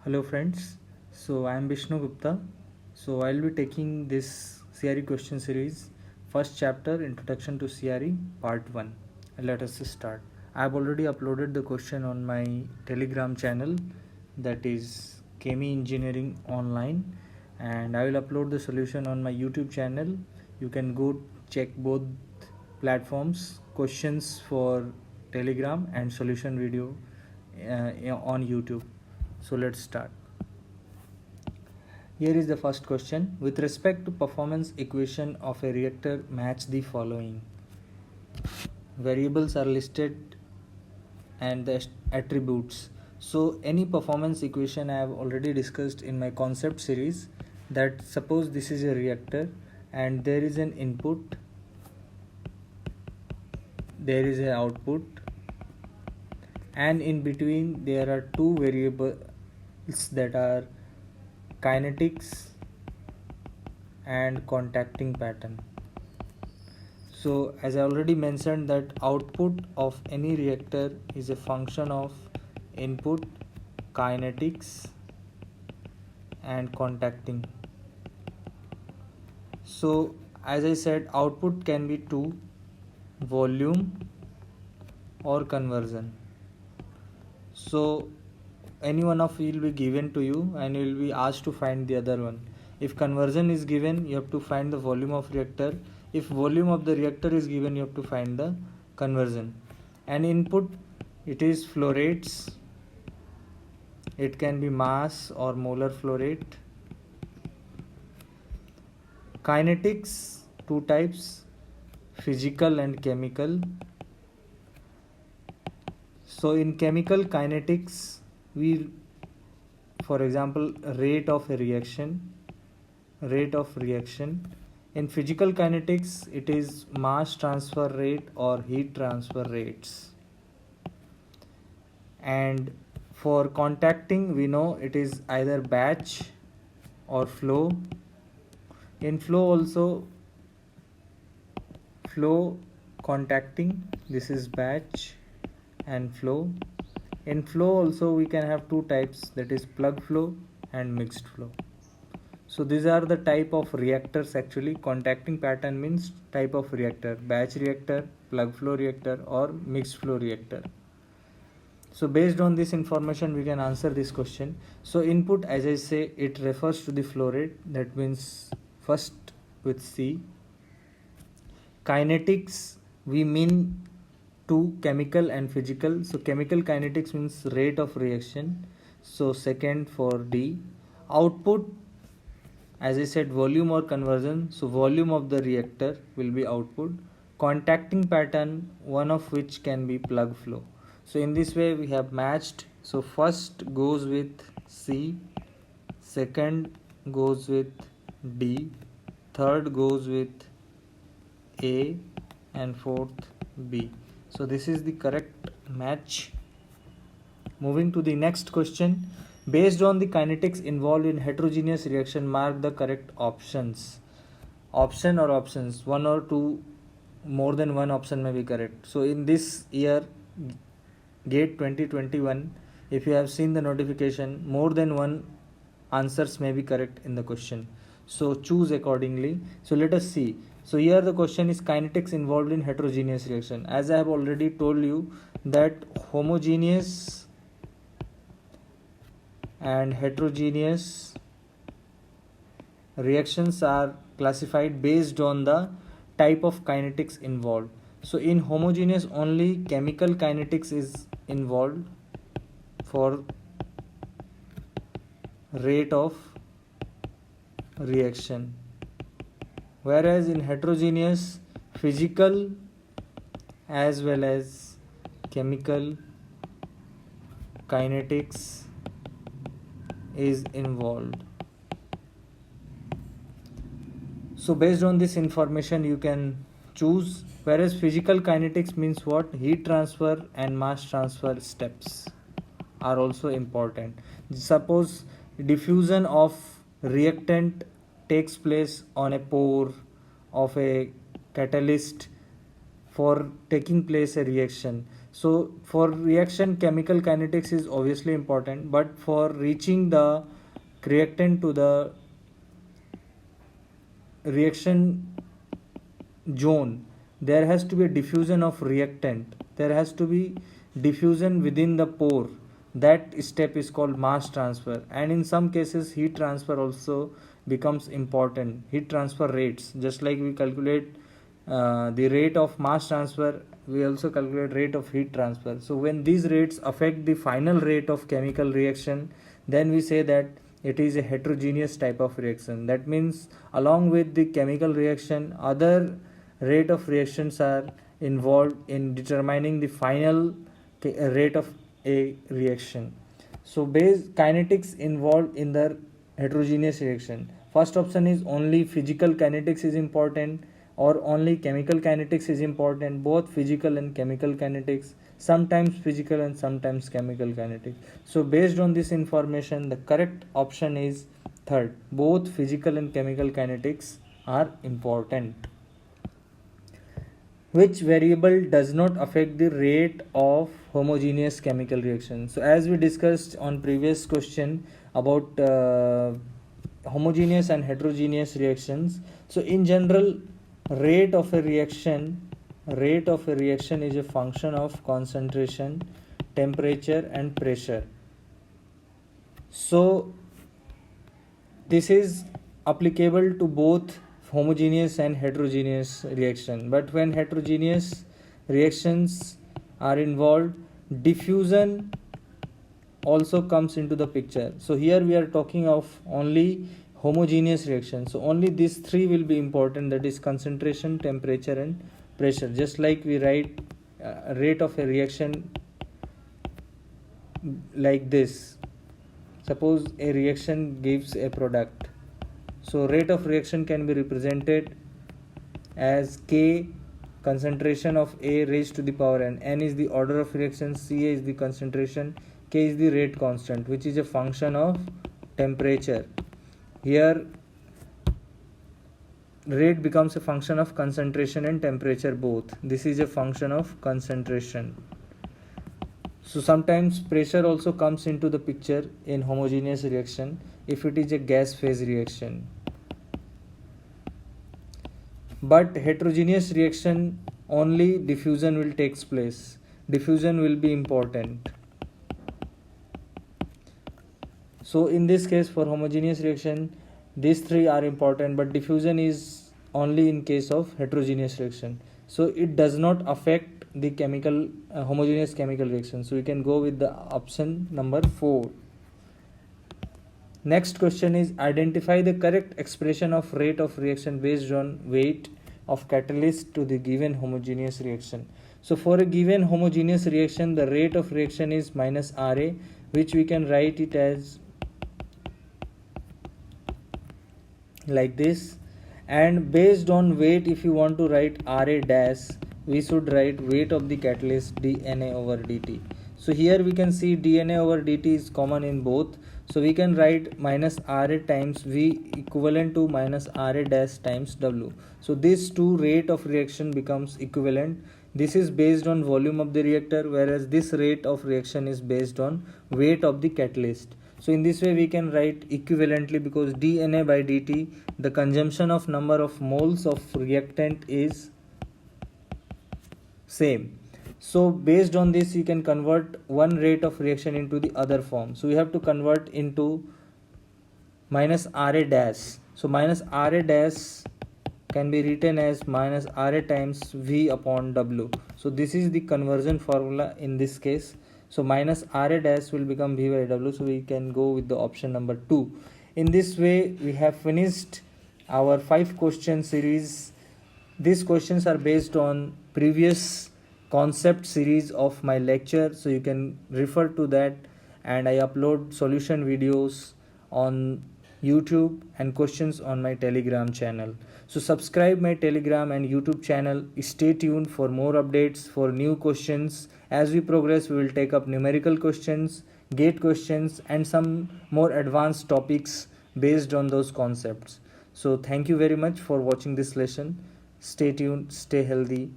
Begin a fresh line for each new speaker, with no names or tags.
Hello friends, so I am Vishnu Gupta. So I'll be taking this CRE question series, first chapter Introduction to CRE, part 1. Let us start. I have already uploaded the question on my Telegram channel, that is Chemi Engineering Online, and I will upload the solution on my YouTube channel. You can go check both platforms, questions for Telegram and solution video on YouTube. So let's start. Here is the first question. With respect to performance equation of a reactor, match the following. Variables are listed and the attributes. So any performance equation I have already discussed in my concept series, that suppose this is a reactor and there is an input, there is an output, and in between there are two variables that are kinetics and contacting pattern. So as I already mentioned, that output of any reactor is a function of input, kinetics and contacting. So as I said, output can be two, volume or conversion. So any one of will be given to you and you will be asked to find the other one. If conversion is given, you have to find the volume of reactor. If volume of the reactor is given, you have to find the conversion. And input, it is flow rates. It can be mass or molar flow rate. Kinetics, two types, physical and chemical. So in chemical kinetics, for example, rate of reaction. In physical kinetics, it is mass transfer rate or heat transfer rates. And for contacting, we know it is either batch or flow. In flow also, flow contacting, this is batch and flow. In flow also we can have two types, that is plug flow and mixed flow. So these are the type of reactors actually. Contacting pattern means type of reactor, batch reactor, plug flow reactor or mixed flow reactor. So based on this information we can answer this question. So input, as I say, it refers to the flow rate, that means first with C. Kinetics, we mean two, chemical and physical. So chemical kinetics means rate of reaction. So second for D. Output, as I said, volume or conversion. So volume of the reactor will be output. Contacting pattern, one of which can be plug flow. So in this way we have matched. So first goes with C, second goes with D, third goes with A and fourth B. So this is the correct match. Moving to the next question. Based on the kinetics involved in heterogeneous reaction, mark the correct options. Option or options, one or two, more than one option may be correct. So in this year, GATE 2021, if you have seen the notification, more than one answers may be correct in the question. So choose accordingly. So let us see. So here the question is kinetics involved in heterogeneous reaction. As I have already told you that homogeneous and heterogeneous reactions are classified based on the type of kinetics involved. So in homogeneous, only chemical kinetics is involved for rate of reaction, whereas in heterogeneous, physical as well as chemical kinetics is involved. So based on this information you can choose, whereas physical kinetics means what? Heat transfer and mass transfer steps are also important. Suppose diffusion of reactant takes place on a pore of a catalyst for taking place a reaction. So for reaction, chemical kinetics is obviously important, but for reaching the reactant to the reaction zone, there has to be a diffusion of reactant, there has to be diffusion within the pore. That step is called mass transfer, and in some cases heat transfer also becomes important. Heat transfer rates, just like we calculate the rate of mass transfer, we also calculate rate of heat transfer. So when these rates affect the final rate of chemical reaction, then we say that it is a heterogeneous type of reaction. That means along with the chemical reaction, other rate of reactions are involved in determining the final rate of a reaction. So base kinetics involved in the heterogeneous reaction. First option is only physical kinetics is important, or only chemical kinetics is important. Both physical and chemical kinetics, sometimes physical and sometimes chemical kinetics. So based on this information, the correct option is third, both physical and chemical kinetics are important. Which variable does not affect the rate of homogeneous chemical reaction? So as we discussed on previous question about homogeneous and heterogeneous reactions, so in general, rate of a reaction is a function of concentration, temperature and pressure. So this is applicable to both homogeneous and heterogeneous reaction, but when heterogeneous reactions are involved, diffusion also comes into the picture. So here we are talking of only homogeneous reaction, so only these three will be important, that is concentration, temperature and pressure. Just like we write rate of a reaction like this. Suppose a reaction gives a product, so rate of reaction can be represented as K, concentration of A raised to the power n is the order of reaction, Ca is the concentration, K is the rate constant, which is a function of temperature. Here rate becomes a function of concentration and temperature both. This is a function of concentration. So sometimes pressure also comes into the picture in homogeneous reaction if it is a gas phase reaction. But heterogeneous reaction, only diffusion will takes place. Diffusion will be important. So in this case, for homogeneous reaction, these three are important, but diffusion is only in case of heterogeneous reaction. So it does not affect the chemical homogeneous chemical reaction. So we can go with the option number 4. Next question is, identify the correct expression of rate of reaction based on weight of catalyst to the given homogeneous reaction. So for a given homogeneous reaction, the rate of reaction is minus Ra, which we can write it as like this. And based on weight, if you want to write Ra dash, we should write weight of the catalyst dNA over dt. So here we can see dNA over dt is common in both, so we can write minus Ra times V equivalent to minus Ra dash times W. So these two rate of reaction becomes equivalent. This is based on volume of the reactor, whereas this rate of reaction is based on weight of the catalyst. So in this way we can write equivalently, because dNA by dt, the consumption of number of moles of reactant is same. So based on this, you can convert one rate of reaction into the other form. So we have to convert into minus Ra dash. So minus Ra dash can be written as minus Ra times V upon W. So this is the conversion formula in this case. So minus Ra dash will become V by W. So we can go with the option number 2. In this way, we have finished our 5 question series. These questions are based on previous concept series of my lecture, so you can refer to that, and I upload solution videos on YouTube and questions on my Telegram channel. So subscribe my Telegram and YouTube channel. Stay tuned for more updates, for new questions. As we progress, we will take up numerical questions, gate questions and some more advanced topics based on those concepts. So thank you very much for watching this lesson. Stay tuned, stay healthy.